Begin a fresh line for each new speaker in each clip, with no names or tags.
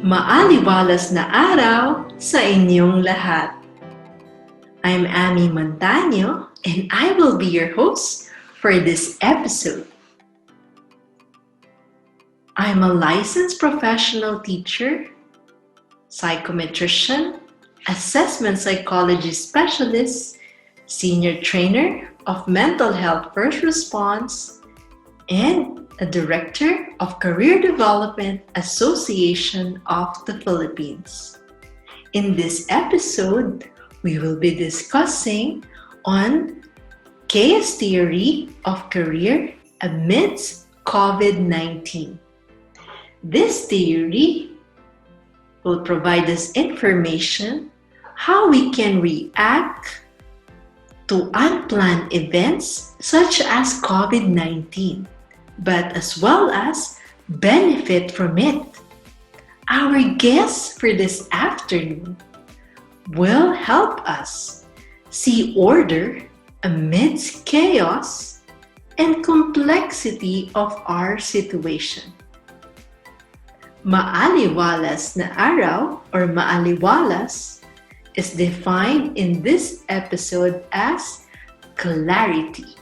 Maaliwalas na araw sa inyong lahat. I'm Amy Montaño and I will be your host for this episode. I'm a licensed professional teacher, psychometrician, assessment psychology specialist, senior trainer of mental health first response, and a director of Career Development Association of the Philippines. In this episode, we will be discussing on chaos theory of career amidst COVID-19. This theory will provide us information how we can react to unplanned events such as COVID-19, but as well as benefit from it. Our guest for this afternoon will help us see order amidst chaos and complexity of our situation. Maaliwalas na araw or maaliwalas is defined in this episode as clarity.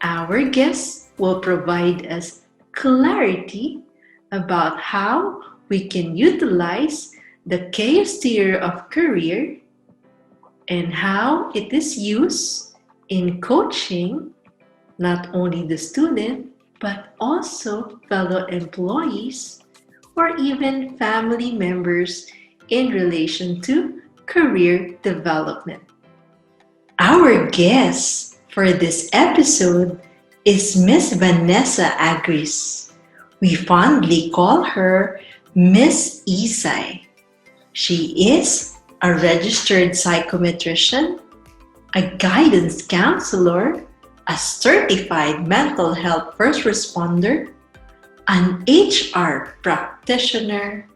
Our guest will provide us clarity about how we can utilize the chaos theory of career and how it is used in coaching not only the student but also fellow employees or even family members in relation to career development. Our guest for this episode is Miss Vanessa Agris. We fondly call her Miss Isay. She is a registered psychometrician, a guidance counselor, a certified mental health first responder, an HR practitioner,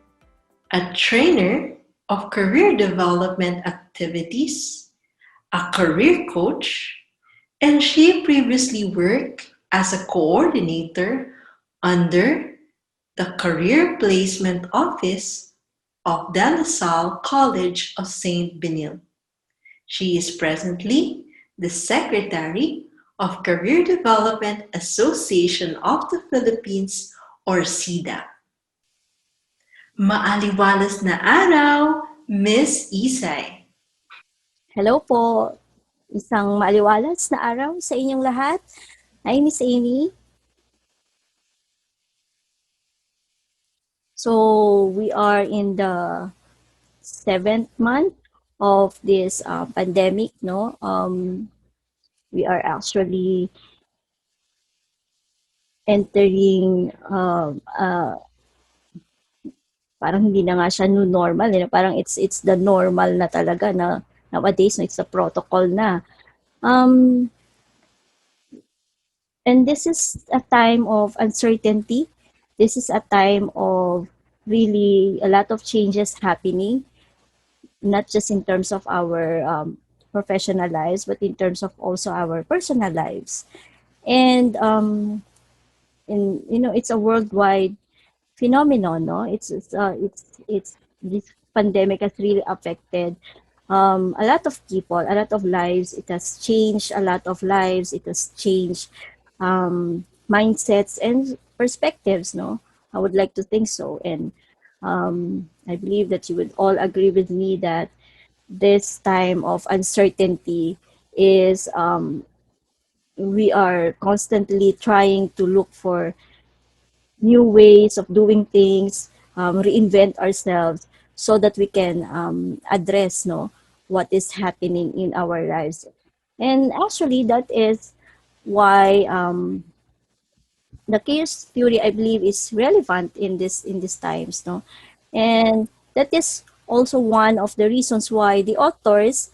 a trainer of career development activities, a career coach, and she previously worked as a coordinator under the Career Placement Office of De La Salle College of St. Benil. She is presently the Secretary of Career Development Association of the Philippines or SIDA. Maaliwalas na araw, Miss Isay.
Hello po. Isang maaliwalas na araw sa inyong lahat. Hi, Miss Amy. So, we are in the 7th month of this pandemic, no? We are actually entering parang hindi na nga siya new normal, parang it's the normal na talaga na nowadays, no? It's a protocol na. And this is a time of uncertainty. This is a time of really a lot of changes happening, not just in terms of our professional lives, but in terms of also our personal lives. And it's a worldwide phenomenon, no? It's this pandemic has really affected a lot of people, a lot of lives. It has changed a lot of lives. It has changed mindsets and perspectives, no? I would like to think so. And I believe that you would all agree with me that this time of uncertainty is we are constantly trying to look for new ways of doing things, reinvent ourselves so that we can address, no, what is happening in our lives. And actually, that is why the chaos theory, I believe, is relevant in these times, no, and that is also one of the reasons why the authors,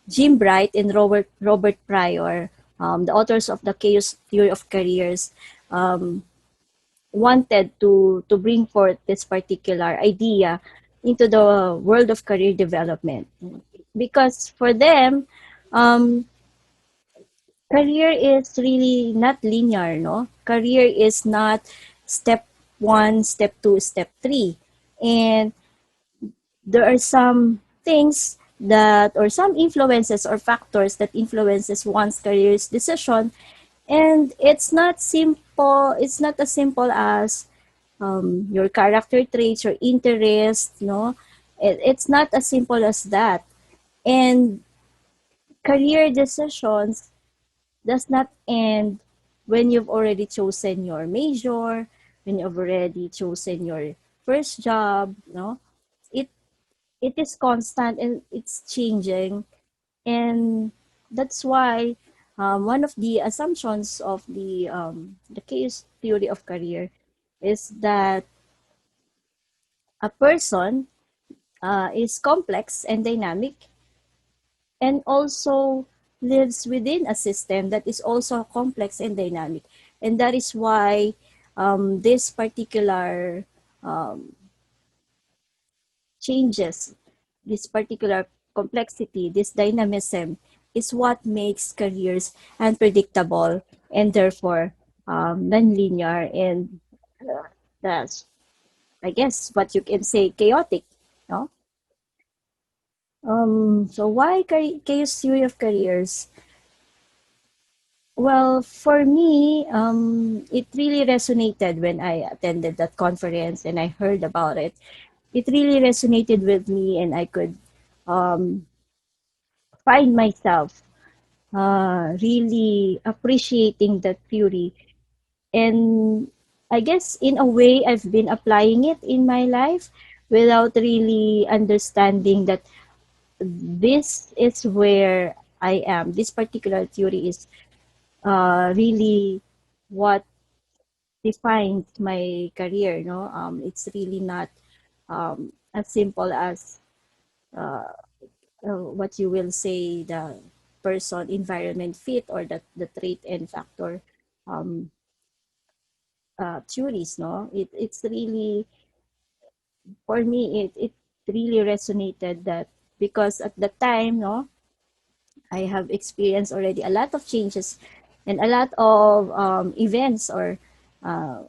Jim Bright and Robert Pryor, the authors of the chaos theory of careers, wanted to bring forth this particular idea into the world of career development, because for them, career is really not linear, no? Career is not step one, step two, step three. And there are some things that, or some influences or factors that influences one's career's decision. And it's not as simple as your character traits, your interests, no? It's not as simple as that. And career decisions does not end when you've already chosen your major, when you've already chosen your first job, no? It it is constant and it's changing, and that's why one of the assumptions of the chaos theory of career is that a person is complex and dynamic, and also lives within a system that is also complex and dynamic. And that is why this particular um, changes, this particular complexity, this dynamism is what makes careers unpredictable and therefore non-linear, and that's, I guess, what you can say, chaotic. No? So why chaos theory of careers? Well, for me, it really resonated when I attended that conference and I heard about it. It really resonated with me, and I could um, find myself really appreciating that theory. And I guess in a way, I've been applying it in my life without really understanding that this is where I am. This particular theory is really what defines my career. No, it's really not as simple as what you will say, the person environment fit, or the trait and factor um, theories. No, it's really, for me, it really resonated that, because at the time, no, I have experienced already a lot of changes and a lot of events or uh,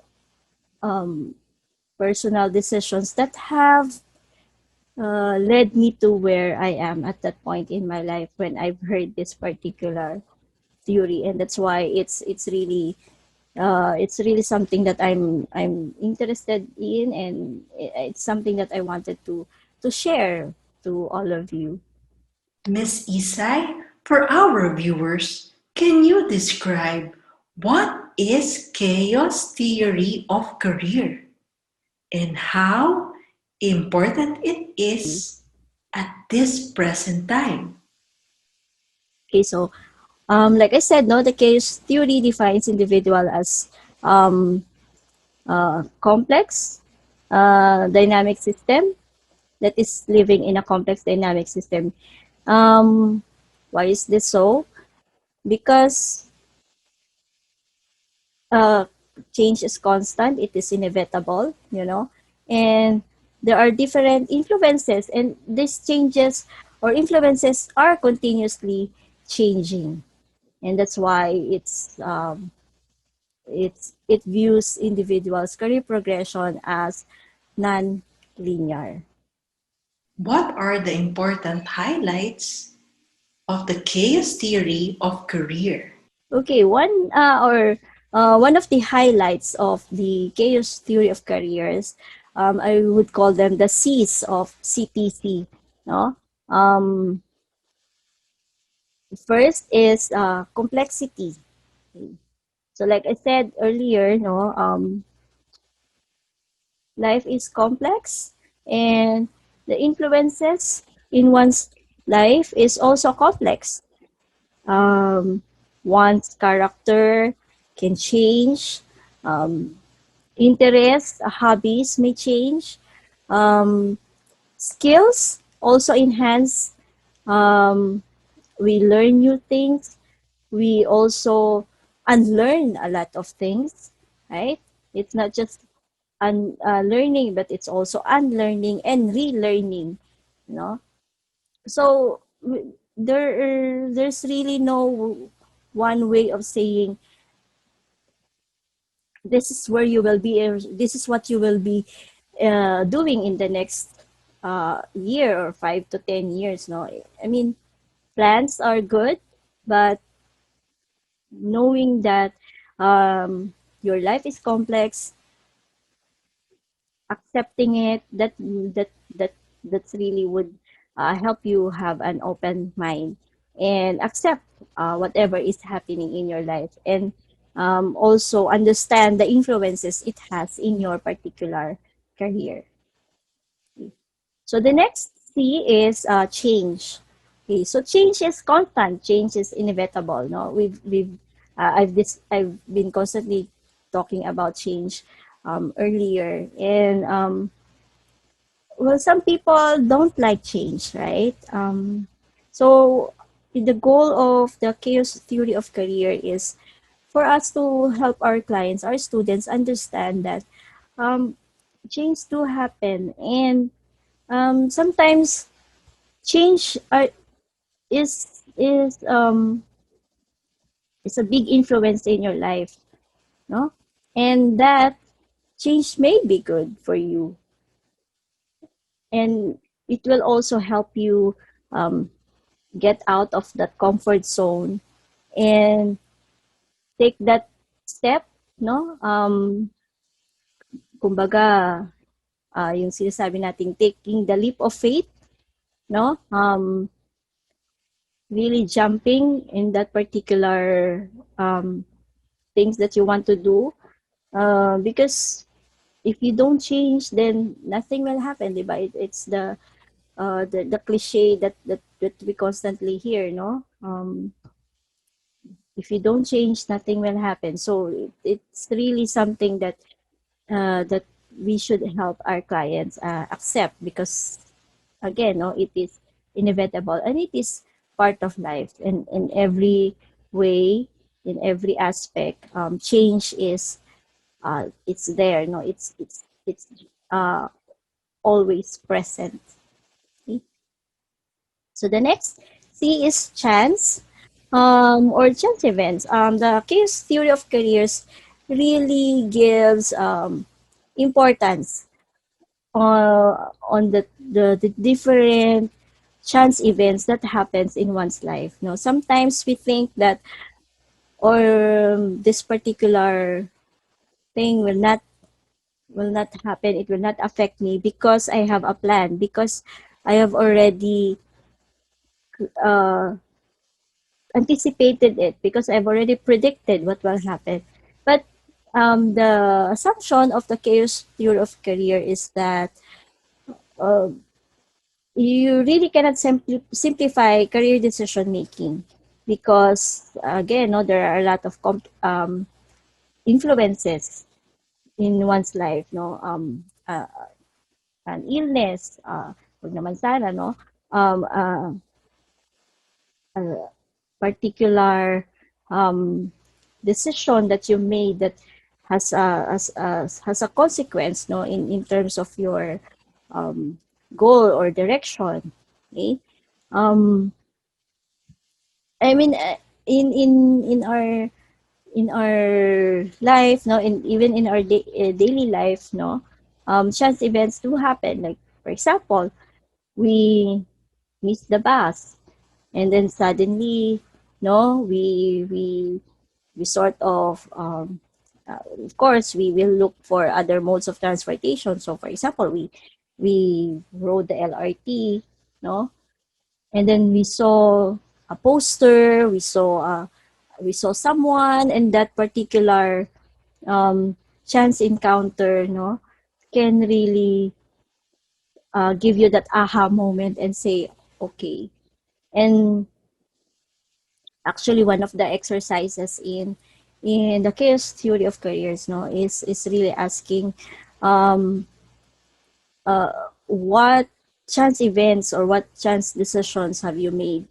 um, personal decisions that have led me to where I am at that point in my life when I've heard this particular theory. And that's why it's really something that I'm interested in, and it's something that I wanted to share to all of you.
Miss Isai, for our viewers, can you describe what is chaos theory of career and how important it is at this present time?
Okay, so like I said, no, the chaos theory defines individual as um, complex, dynamic system that is living in a complex dynamic system. Um, why is this so? Because uh, change is constant, it is inevitable, and there are different influences, and these changes or influences are continuously changing, and that's why it views individuals' career progression as non-linear.
What are the important highlights of the chaos theory of career?
Okay, one of the highlights of the chaos theory of careers, I would call them the C's of CTC. No, first is complexity. So, like I said earlier, no, life is complex, and the influences in one's life is also complex. Um, one's character can change. Interests, hobbies may change. Um, skills also enhance. Um, we learn new things. We also unlearn a lot of things, right? It's not just learning, but it's also unlearning and relearning. You know, so there's really no one way of saying this is where you will be, this is what you will be doing in the next year or 5 to 10 years. No, I mean, plans are good, but knowing that your life is complex, accepting it, that that's really would help you have an open mind and accept whatever is happening in your life, and also understand the influences it has in your particular career. So the next C is change. Okay, so change is constant, change is inevitable. No, I've been constantly talking about change earlier, and well, some people don't like change, right? So the goal of the chaos theory of career is for us to help our clients, our students understand that um, change do happen, and sometimes change is a big influence in your life, no? And that change may be good for you, and it will also help you um, get out of that comfort zone and take that step, no? Kumbaga, yung sinasabi nating taking the leap of faith, no? Really jumping in that particular things that you want to do, because if you don't change, then nothing will happen, diba? It's the cliche that we constantly hear, no? If you don't change, nothing will happen. So it's really something that we should help our clients accept, because again, no, it is inevitable and it is part of life, and in every way, in every aspect, change is it's there, no, it's uh, always present. Okay? So the next C is chance, or chance events. The case theory of careers really gives importance on the different chance events that happens in one's life. No, sometimes we think that, or this particular thing will not happen. It will not affect me because I have a plan. Because I have already uh, anticipated it. Because I've already predicted what will happen. But the assumption of the chaos theory of career is that uh, you really cannot simplify career decision making, because again, no, there are a lot of influences in one's life, no, an illness, wag naman sana, no, um, uh, a particular um, decision that you made that has a consequence, no, in terms of your um, goal or direction. Okay. um, I mean, in our life, no, in even in our daily life, no, chance events do happen. Like for example, we miss the bus, and then suddenly, no, we sort of course, we will look for other modes of transportation. So, for example, we rode the LRT, no, and then we saw a poster, we saw someone, and that particular chance encounter, no, can really give you that aha moment and say, okay. And actually, one of the exercises in the chaos theory of careers, no, is really asking um, what chance events or what chance decisions have you made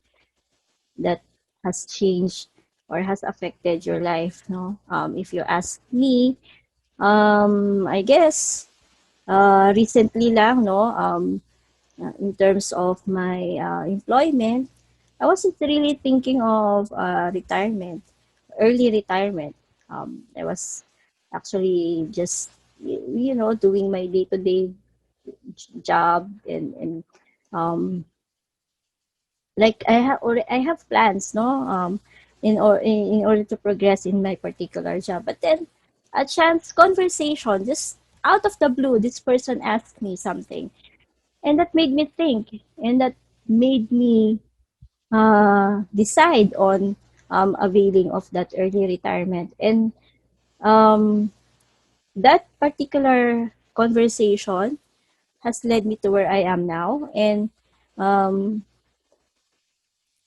that has changed or has affected your life, no? If you ask me, I guess recently lang, no, in terms of my employment, I wasn't really thinking of retirement, early retirement. I was actually just doing my day-to-day job, and um like I have plans, no, in order to progress in my particular job. But then a chance conversation, just out of the blue, this person asked me something, and that made me think, and that made me decide on availing of that early retirement. And um, that particular conversation has led me to where I am now. And um,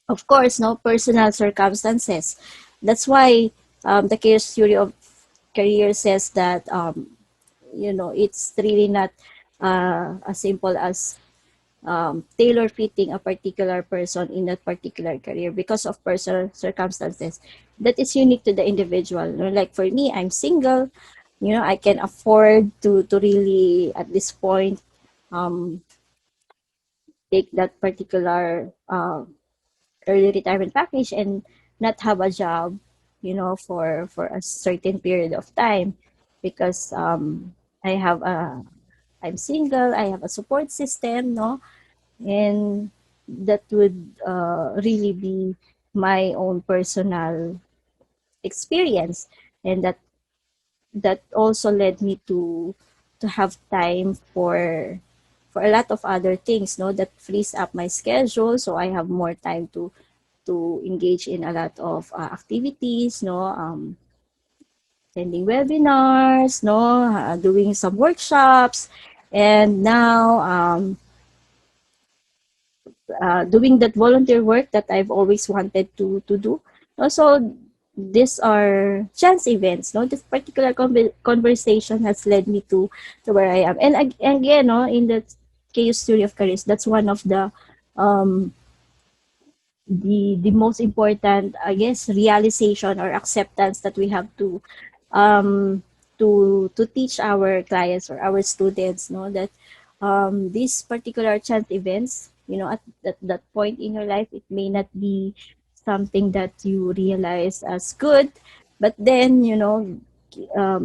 of course, no, personal circumstances. That's why the chaos theory of career says that it's really not as simple as tailor fitting a particular person in that particular career because of personal circumstances that is unique to the individual. Like for me, I'm single. I can afford to really at this point um, take that particular early retirement package and not have a job, for a certain period of time, because I have a I'm single, I have a support system, no, and that would really be my own personal experience, and that also led me to have time for a lot of other things, no, that frees up my schedule, so I have more time to engage in a lot of activities, no, attending webinars, no, doing some workshops, and now doing that volunteer work that I've always wanted to do. Also, these are chance events. No, this particular conversation has led me to where I am. And again, no, in the chaos theory of careers, that's one of um, the most important, I guess, realization or acceptance that we have um, to teach our clients or our students, no, that these particular chance events, at that point in your life, it may not be something that you realize as good, but then,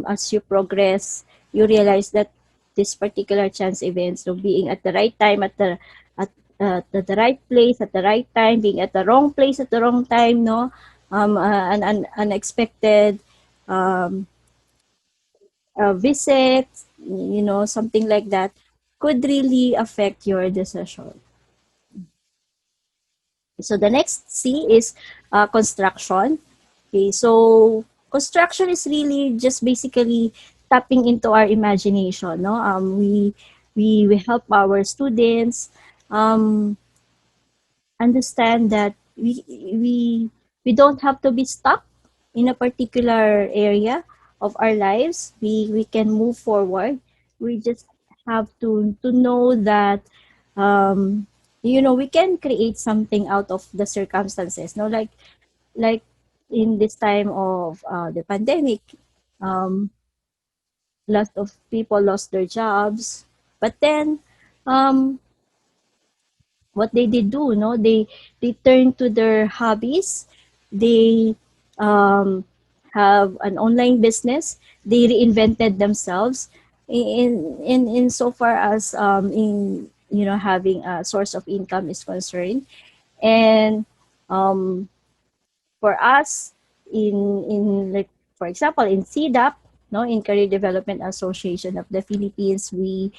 as you progress, you realize that this particular chance events, so being at the right time, at the right place at the right time, being at the wrong place at the wrong time, no, an unexpected um, visit, something like that, could really affect your decision. So the next C is construction. Okay, so construction is really just basically tapping into our imagination. No, we help our students um, understand that we don't have to be stuck in a particular area of our lives. We can move forward. We just have to know that we can create something out of the circumstances. No, like in this time of the pandemic, um, lots of people lost their jobs, but then um, what they did do, no, they turn to their hobbies. They um, have an online business. They reinvented themselves in so far as in having a source of income is concerned. And um, for us, in like, for example, in CDAP, no, in Career Development Association of the Philippines, we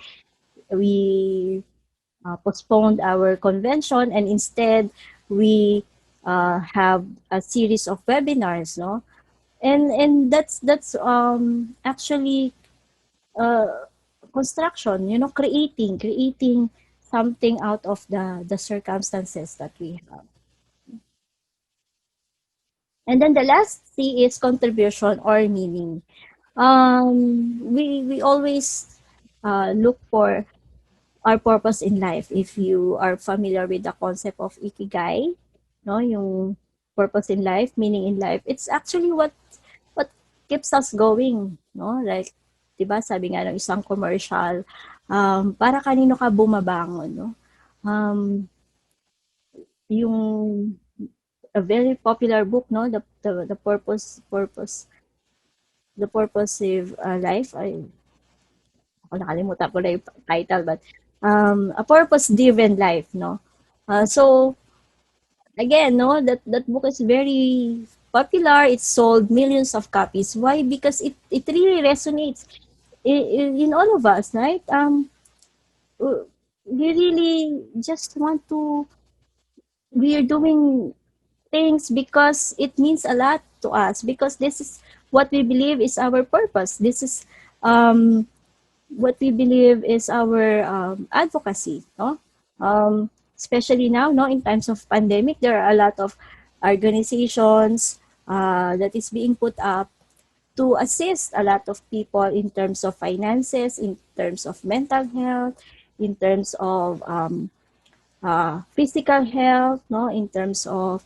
postponed our convention, and instead we have a series of webinars, no, and that's actually uh, construction, creating something out of the circumstances that we have. And then the last C is contribution or meaning. We always look for our purpose in life. If you are familiar with the concept of ikigai, no, yung purpose in life, meaning in life, it's actually what keeps us going, no? Like, 'di ba, sabi nga ng isang commercial, para kanino ka bumabangon, no? Um, yung a very popular book, no, the purpose, the purposive life. Ako nakalimutan ko na yung title, but a purpose-driven life, no? So again, no, that book is very popular. It sold millions of copies. Why? Because it really resonates in all of us, right? Uh, we really just want to. We are doing things because it means a lot to us. Because this is what we believe is our purpose. This is um, what we believe is our advocacy, no? Especially now, no, in times of pandemic, there are a lot of organizations that is being put up to assist a lot of people in terms of finances, in terms of mental health, in terms of physical health, no, in terms of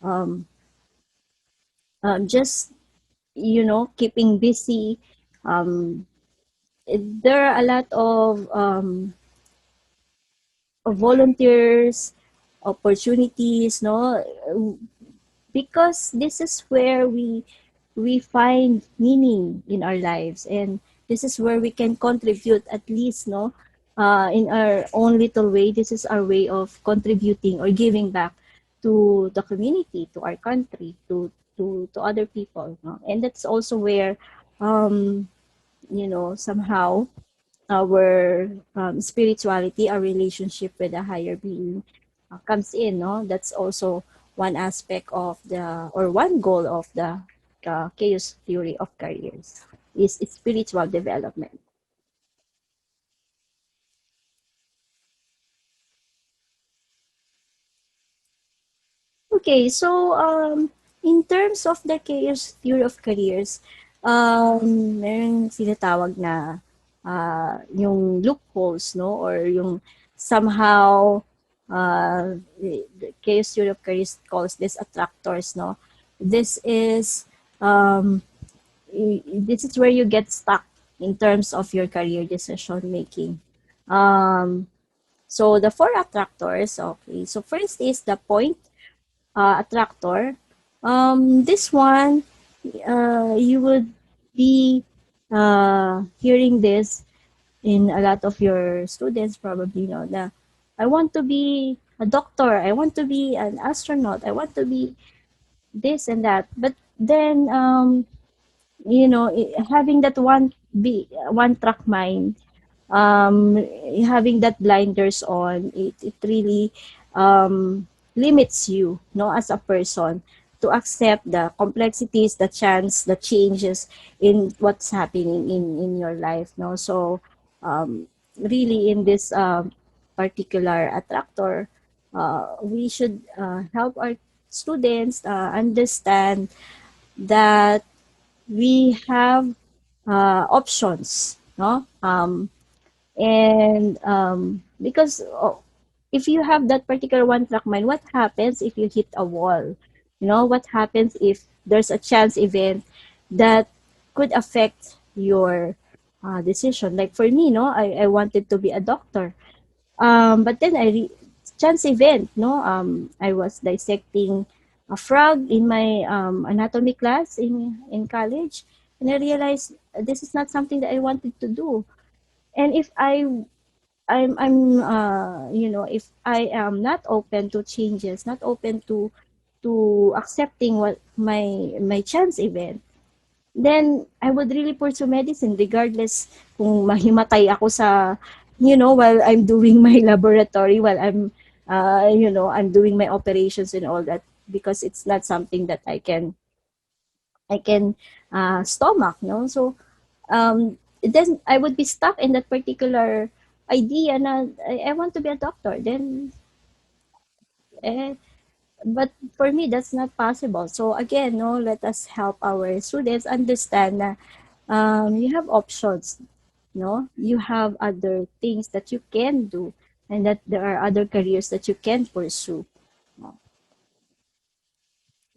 um, just keeping busy. Um, there are a lot of volunteers, opportunities, no, because this is where we find meaning in our lives, and this is where we can contribute at least, no, in our own little way. This is our way of contributing or giving back to the community, to our country, to other people, no? And that's also where somehow our spirituality, our relationship with a higher being comes in. No, that's also one aspect of the, or one goal of the chaos theory of careers, is spiritual development. Okay, so in terms of the chaos theory of careers, meron sinatawag na yung loopholes, no, or yung somehow the chaos theory of careers calls this attractors, no. This is um, this is where you get stuck in terms of your career decision making. Um, so the four attractors, okay. So first is the point attractor. This one, you would be hearing this in a lot of your students probably know that I want to be a doctor, I want to be an astronaut, I want to be this and that. But then, having that one track mind, um, having that blinders on, it really limits you, no, as a person, to accept the complexities, the chance, the changes in what's happening in your life, no. So really in this particular attractor, we should help our students understand that we have options, no. And because if you have that particular one track mind, what happens if you hit a wall? What happens if there's a chance event that could affect your decision? Like for me, no, I wanted to be a doctor. But then chance event, no, I was dissecting a frog in my anatomy class in college, and I realized this is not something that I wanted to do. And if if I am not open to changes, not open to accepting what my chance event, then I would really pursue medicine regardless kung mahimatay ako sa, while I'm doing my laboratory, while I'm doing my operations and all that, because it's not something that I can stomach, no? So then I would be stuck in that particular idea na I want to be a doctor. Then, eh, but for me, that's not possible. So again, no, let us help our students understand na you have options, no? You have other things that you can do, and that there are other careers that you can pursue. No?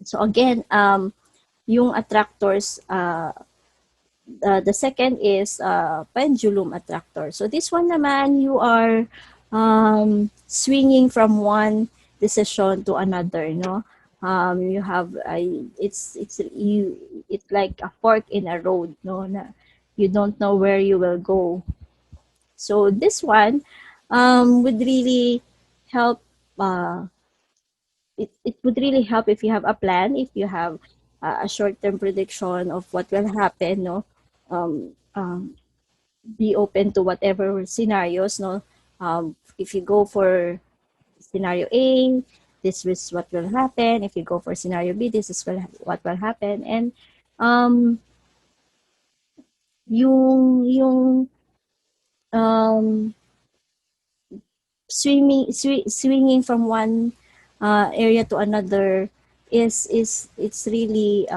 So again, yung attractors, the second is pendulum attractor. So this one naman, you are swinging from one decision to another, no? You have it's like a fork in a road, no, na you don't know where you will go. So this one would really help. It would really help if you have a plan, if you have a short-term prediction of what will happen, no. Um, um, be open to whatever scenarios, no. If you go for scenario A, this is what will happen. If you go for scenario B, this is what will happen. And um, yung um, swinging from one area to another is it's really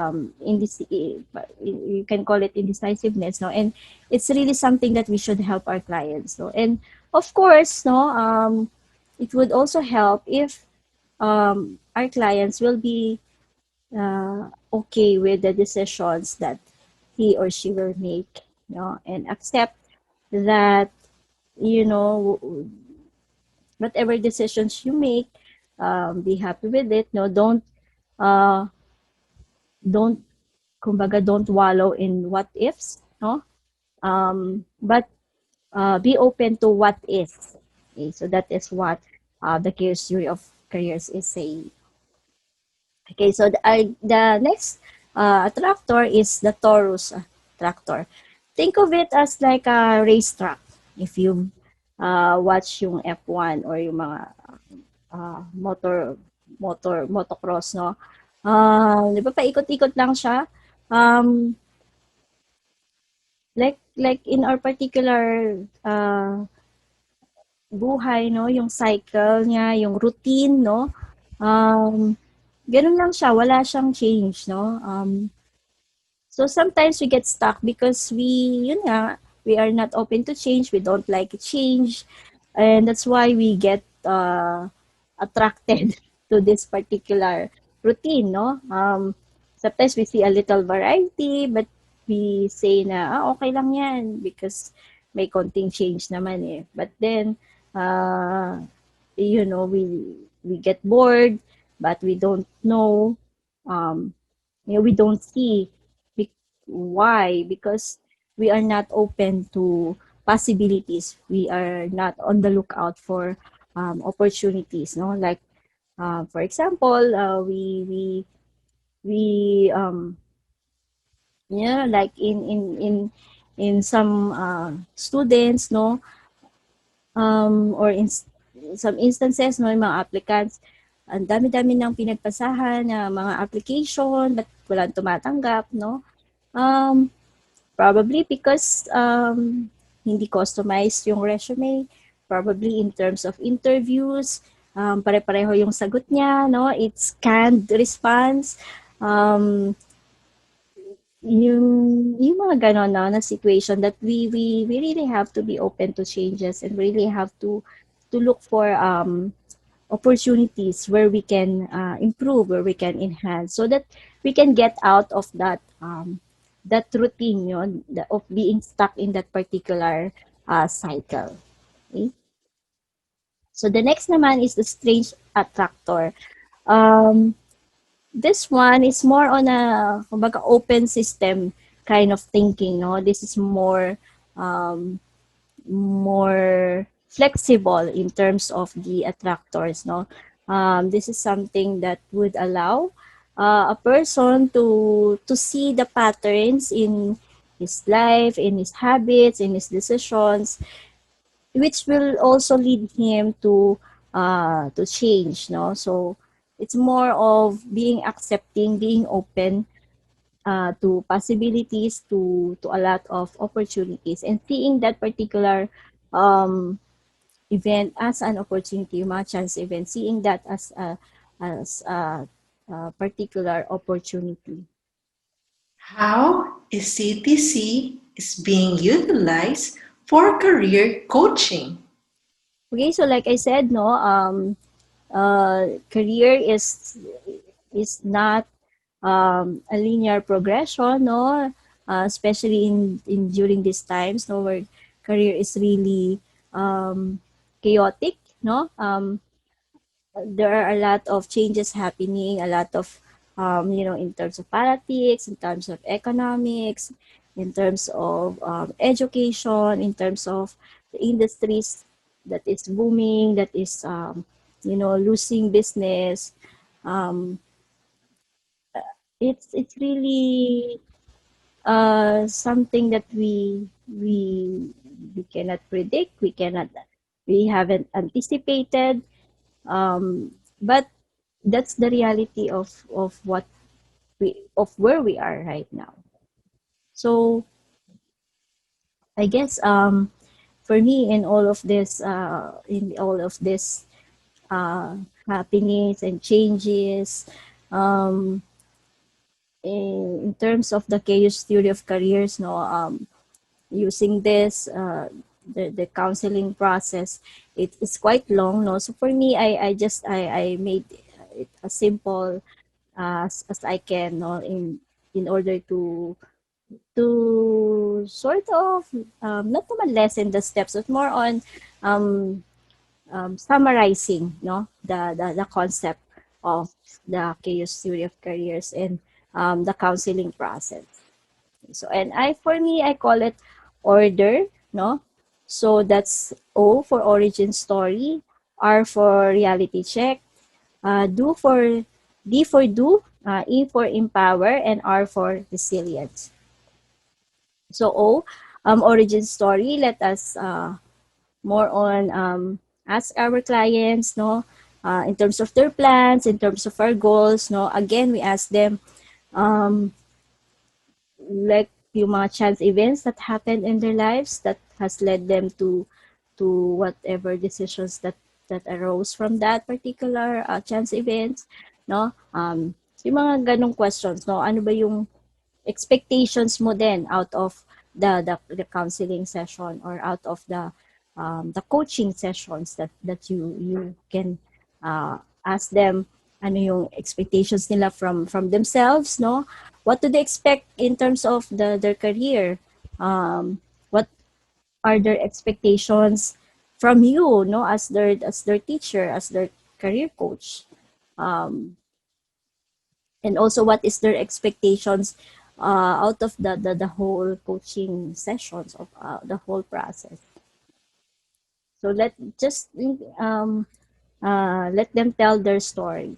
you can call it indecisiveness, no, and it's really something that we should help our clients, no, and of course, no, it would also help if our clients will be okay with the decisions that he or she will make, you know, and accept that, you know, whatever decisions you make, be happy with it. No, uh, don't, kumbaga, don't wallow in what ifs. No, but be open to what is. Okay, so that is what the Careers Theory of Careers is saying. Okay, so the next tractor is the Taurus tractor. Think of it as like a racetrack. If you watch yung F1 or yung mga motocross, no? Di ba paikot-ikot lang siya? Um, like in our particular buhay, no? Yung cycle niya, yung routine, no? Um, ganun lang siya, wala siyang change, no? So sometimes we get stuck because yun nga, we are not open to change. We don't like change. And that's why we get attracted to this particular routine, no? Sometimes we see a little variety, but we say na, okay lang yan because may konting change naman eh. But then, uh, you know, we get bored, but we don't know, um, we don't see why, because we are not open to possibilities, we are not on the lookout for opportunities, no, like for example, we yeah, like in some students, no, or in some instances, no, yung mga applicants, ang dami-dami ng pinagpasahan na mga application, but walang tumatanggap, no. Probably because hindi customized yung resume. Probably in terms of interviews, pare-pareho yung sagot niya, no? It's canned response. Um, yung mga ganon na situation that we really have to be open to changes and really have to look for opportunities where we can improve, where we can enhance, so that we can get out of that routine, yun, of being stuck in that particular cycle. Okay? So the next naman is the strange attractor. Um, this one is more on a kumbaga, open system kind of thinking. No, this is um, more flexible in terms of the attractors, no. This is something that would allow a person to see the patterns in his life, in his habits, in his decisions, which will also lead him to change, no. So it's more of being accepting, being open to possibilities, to a lot of opportunities, and seeing that particular um, event as an opportunity, yung mga chance event, seeing that as a particular opportunity.
How is CTC is being utilized for career coaching?
Okay, so like I said, no, career is not a linear progression, no, especially in during these times, no, where career is really chaotic, no. there are a lot of changes happening, a lot of, in terms of politics, in terms of economics, in terms of education, in terms of the industries that is booming, that is, losing business. Um, it's really something that we cannot predict, we haven't anticipated, but that's the reality of what of where we are right now. So I guess, for me, in all of this uh, happenings and changes, um, in terms of the chaos theory of careers, no, using this, the counseling process, it's quite long, no. So for me, I made it as simple as I can, no, in order to sort of, not naman lessen the steps, but more on, um, summarizing, no, the concept of the chaos theory of careers and the counseling process. So, and for me, I call it order, no? So that's O for origin story, R for reality check, do for D for do, E for empower, and R for resilience. So O, origin story, let us more on, ask our clients, no, in terms of their plans, in terms of our goals, no. Again, we ask them, um, like yung mga chance events that happened in their lives that has led them to whatever decisions that arose from that particular chance events, no. Yung mga ganong questions, no, ano ba yung expectations mo din out of the counseling session, or out of the coaching sessions that you can ask them, ano yung expectations nila from themselves, no, what do they expect in terms of their career, what are their expectations from you, no, as their teacher, as their career coach, um, and also what is their expectations out of the whole coaching sessions, of the whole process. So um, let them tell their story.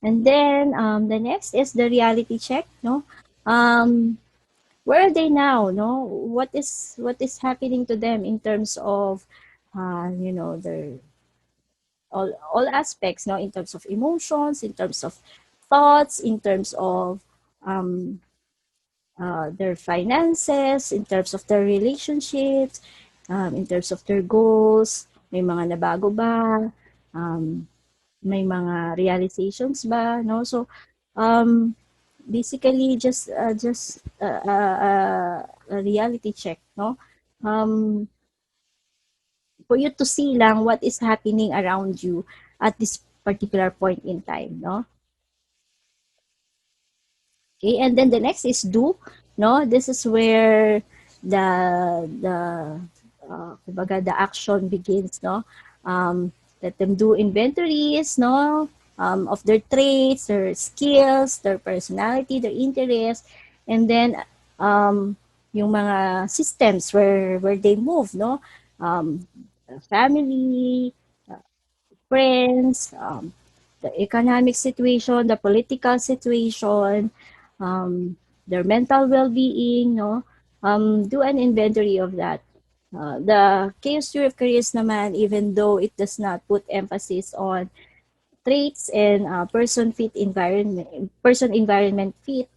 And then, the next is the reality check, no. um, where are they now, no, what is happening to them in terms of, their all aspects, no, in terms of emotions, in terms of thoughts, in terms of, um, their finances, in terms of their relationships, in terms of their goals, may mga nabago ba, um, may mga realizations ba, no? So, um, basically, a reality check, no? Um, for you to see lang what is happening around you at this particular point in time, no? Okay, and then the next is do, no? This is where the kumbaga, the action begins, no? Let them do inventories, no? Of their traits, their skills, their personality, their interests, and then, yung mga systems where they move, no? Um, family, friends, the economic situation, the political situation, their mental well-being, no? Do an inventory of that. The chaos theory of careers naman, even though it does not put emphasis on traits and person environment fit,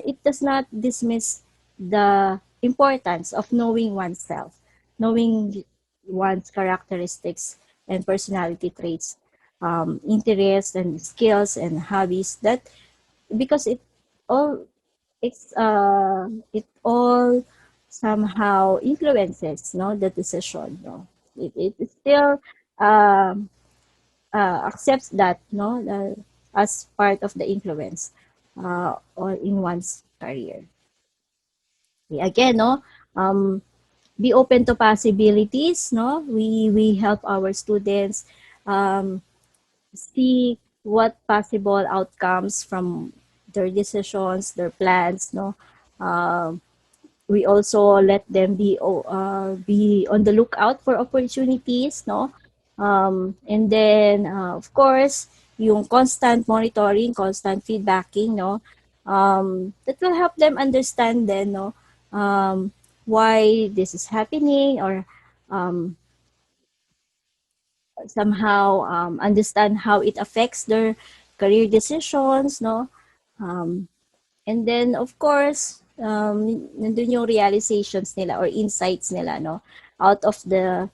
it does not dismiss the importance of knowing oneself, knowing one's characteristics and personality traits, interests and skills and hobbies. That because all it all somehow influences, no, the decision, no. It still, um, accepts that, no, as part of the influence, or in one's career. Okay, again, no, be open to possibilities, no. We help our students um, see what possible outcomes from their decisions, their plans, no. Um, we also let them be on the lookout for opportunities, no. And then of course, yung constant monitoring, constant feedbacking, no. That will help them understand then, no, why this is happening, or um, somehow understand how it affects their career decisions, no. Um, And then, of course, nandun yung realizations nila or insights nila, no? Out of the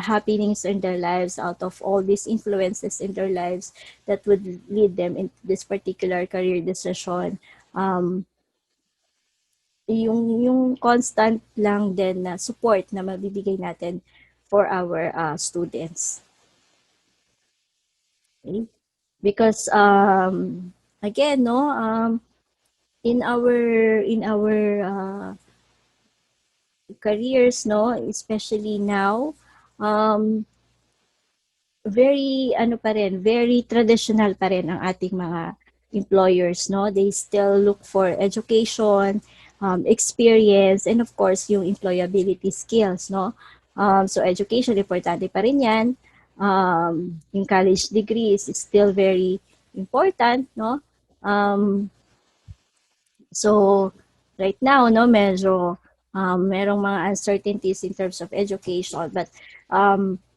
happenings in their lives, out of all these influences in their lives that would lead them in this particular career decision. Um, yung constant lang din na support na mabibigay natin for our students. Okay? Because again, no, in our careers, no, especially now, um, very ano pa rin, very traditional pa rin ang ating mga employers, no. They still look for education, experience, and of course yung employability skills, no. So education importante pa rin 'yan. Yung college degrees is still very important, no. Um, So, right now, no, medyo merong mga uncertainties in terms of education, but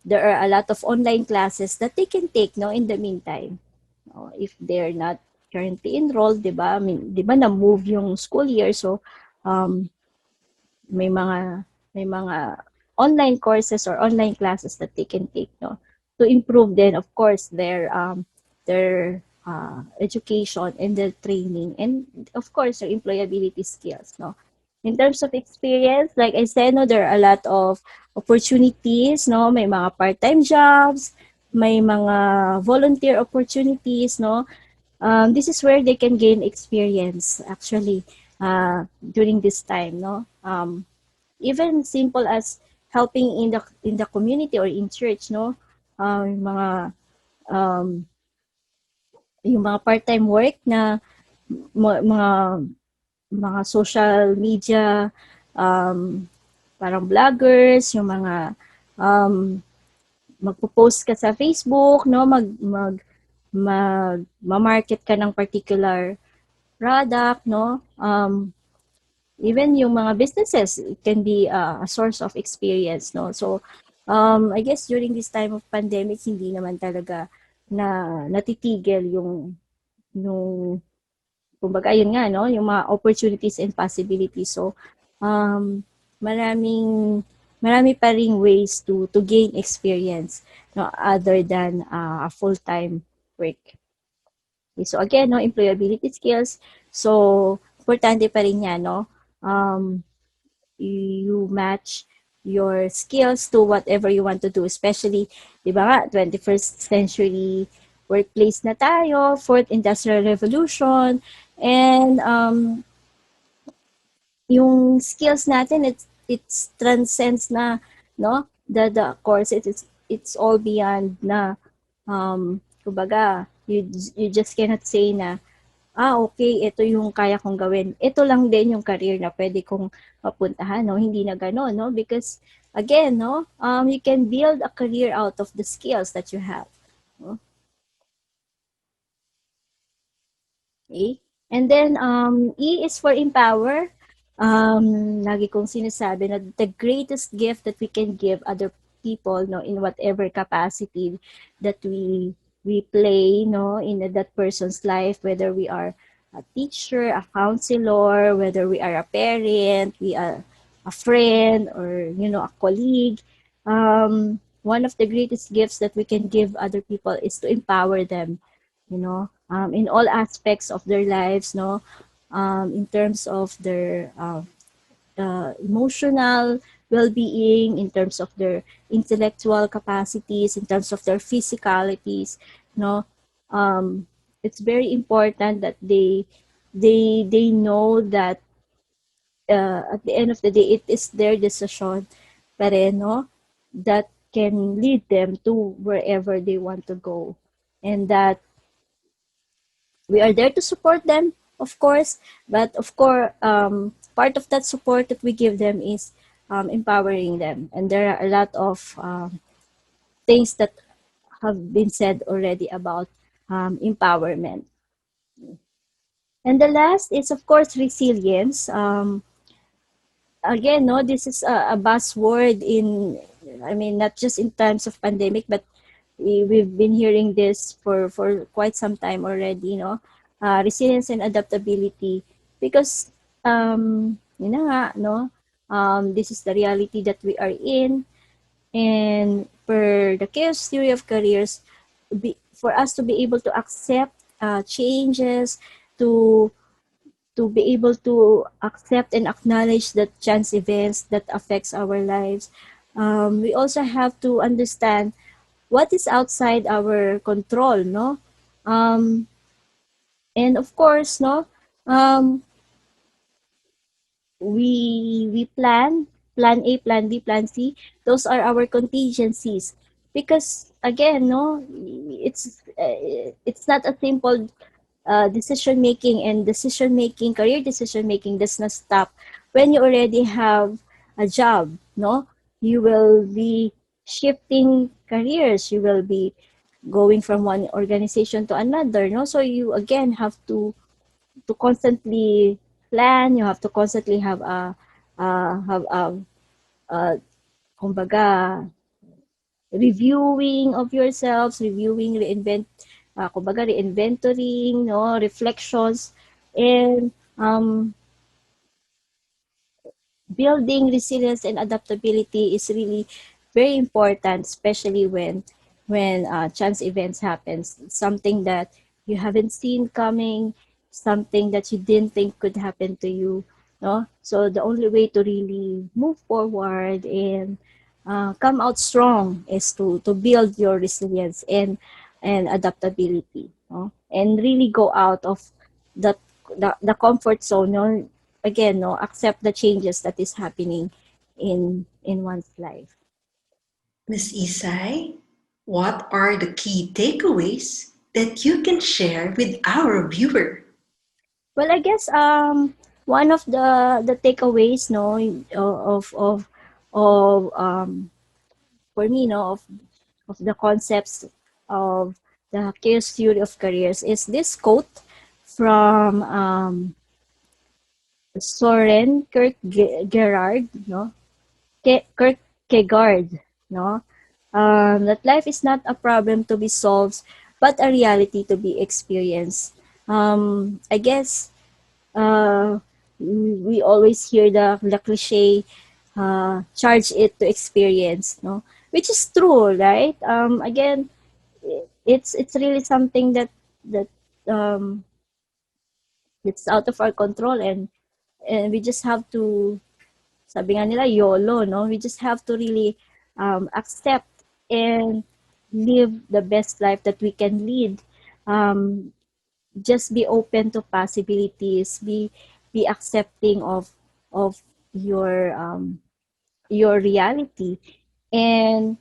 there are a lot of online classes that they can take, no, in the meantime. No, if they're not currently enrolled, 'di ba? I mean, 'di ba na-move yung school year, so um, may mga online courses or online classes that they can take, no, to improve then of course their education and their training, and of course their employability skills, no. In terms of experience, like I said, no, there are a lot of opportunities, no. May mga part-time jobs, may mga volunteer opportunities, no. This is where they can gain experience actually during this time, no. Even simple as helping in the community or in church, no. Yung um, mga part-time work na mga mga social media, um, parang vloggers, yung mga um, magpo-post ka sa Facebook, no, ma-market ka ng particular product, no. Even yung mga businesses, it can be a source of experience, no. So I guess during this time of pandemic, hindi naman talaga na natitigil yung kumbaga yun nga, no, yung mga opportunities and possibilities. So um marami pa ring ways to gain experience, no, other than a full-time work. Okay, so again, no, employability skills. So importante pa rin yan, no. Um, you match your skills to whatever you want to do, especially, di ba nga, 21st century workplace na tayo, fourth industrial revolution, and yung skills natin, it transcends na, no, the course, it's all beyond na, kumbaga, you just cannot say na, okay, ito yung kaya kong gawin. Ito lang din yung career na pwede kong mapuntahan, no? Hindi na gano'n, no? Because, again, no, you can build a career out of the skills that you have. No? Okay? And then, E is for empower. Lagi kong sinasabi na the greatest gift that we can give other people, no, in whatever capacity that we play, no, in that person's life, whether we are a teacher, a counselor, whether we are a parent, we are a friend, or, a colleague. One of the greatest gifts that we can give other people is to empower them, in all aspects of their lives, no, in terms of their emotional well-being, in terms of their intellectual capacities, in terms of their physicalities, no. It's very important that they know that at the end of the day, it is their decision pa rin, no, that can lead them to wherever they want to go, and that we are there to support them, of course, but of course, part of that support that we give them is empowering them. And there are a lot of things that have been said already about empowerment. And the last is, of course, resilience. Again, no, this is a buzzword in, I mean, not just in times of pandemic, but we've been hearing this for quite some time already, resilience and adaptability, because, yun na nga, no, this is the reality that we are in, and per the chaos theory of careers, for us to be able to accept changes, to be able to accept and acknowledge that chance events that affects our lives, we also have to understand what is outside our control, no? Um, and of course, no, um, we plan A, plan B, plan C. Those are our contingencies, because again, no, it's not a simple decision making, and decision making, career decision making does not stop when you already have a job, no? You will be shifting careers, you will be going from one organization to another, no? So you again have to constantly plan, you have to constantly have kumbaga, reviewing of yourselves, reviewing, kumbaga, reinventorying, no, reflections, and building resilience and adaptability is really very important, especially when chance events happens. Something that you haven't seen coming, something that you didn't think could happen to you. No, so the only way to really move forward and come out strong is to build your resilience and adaptability. No? And really go out of the the comfort zone. No? Again, no, accept the changes that is happening in one's life.
Miss Isai, what are the key takeaways that you can share with our viewer?
Well, I guess one of the takeaways, no, of for me, no, of the concepts of the chaos theory of careers is this quote from Soren Kierkegaard, no, Kierkegaard, no, that life is not a problem to be solved, but a reality to be experienced. I guess we always hear the cliche, charge it to experience, no, which is true, right? Again, it's really something that um, it's out of our control, and we just have to, sabi nga nila, YOLO, no? We just have to really accept and live the best life that we can lead. Um, just be open to possibilities. Be accepting of your reality, and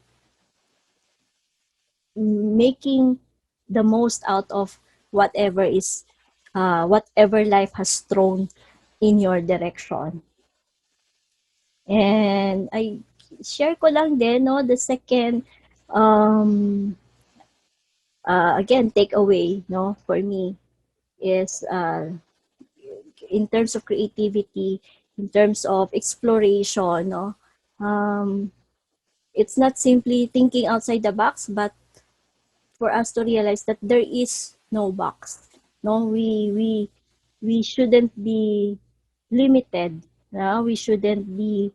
making the most out of whatever is whatever life has thrown in your direction. And I share ko lang din, no, the second, um, again, takeaway, no, for me is in terms of creativity, in terms of exploration, no, um, it's not simply thinking outside the box, but for us to realize that there is no box. No, we shouldn't be limited. No, we shouldn't be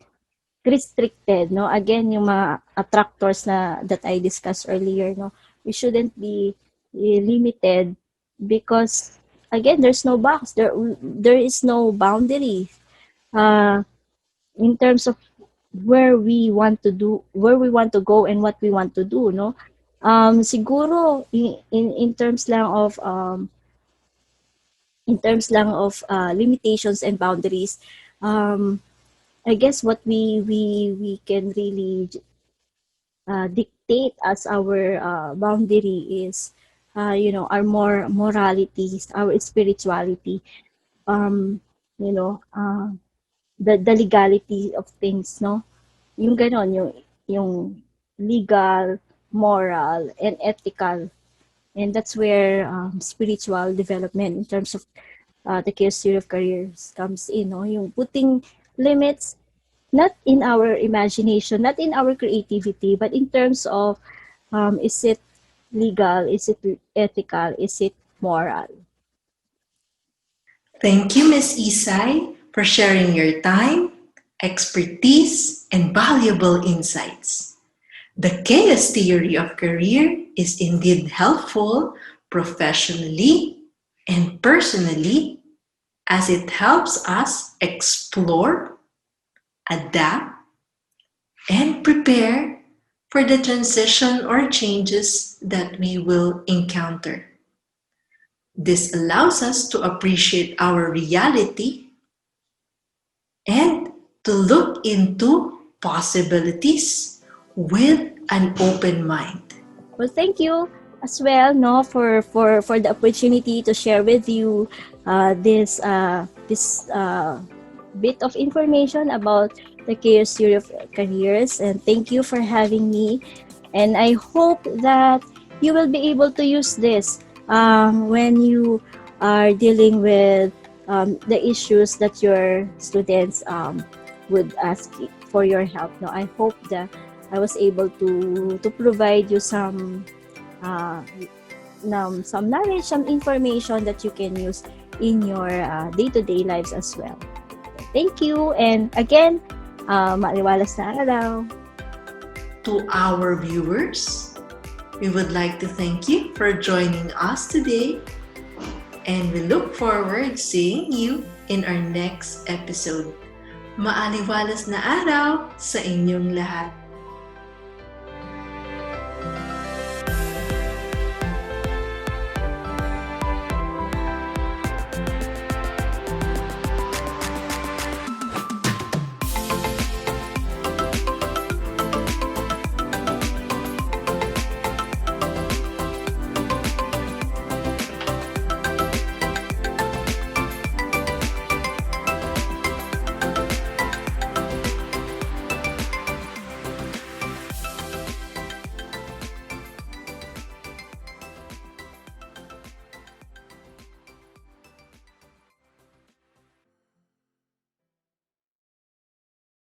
restricted, no? Again, yung mga attractors na that I discussed earlier, no? We shouldn't be limited, because again, there's no box. There is no boundary uh in terms of where we want to go and what we want to do, no? Siguro in terms lang of limitations and boundaries, um I guess what we can really dictate as our boundary is, our more moralities, our spirituality, um, you know, the legality of things, no? Yung ganon, yung legal, moral, and ethical. And that's where spiritual development in terms of the chaos theory of careers comes in, no? Yung putting limits not in our imagination, not in our creativity, but in terms of is it legal, is it ethical, is it moral?
Thank you, Miss Isai, for sharing your time, expertise, and valuable insights. The chaos theory of career is indeed helpful professionally and personally as it helps us explore, adapt, and prepare for the transition or changes that we will encounter. This allows us to appreciate our reality and to look into possibilities with an open mind.
Well, thank you as well, no, for the opportunity to share with you this bit of information about the chaos theory of careers, and thank you for having me. And I hope that you will be able to use this when you are dealing with the issues that your students would ask for your help. No, I hope that I was able to provide you uh, some knowledge, some information that you can use in your day-to-day lives as well. Thank you, and again, maaliwalas na araw.
To our viewers, we would like to thank you for joining us today, and we look forward seeing you in our next episode. Maaliwalas na araw sa inyong lahat.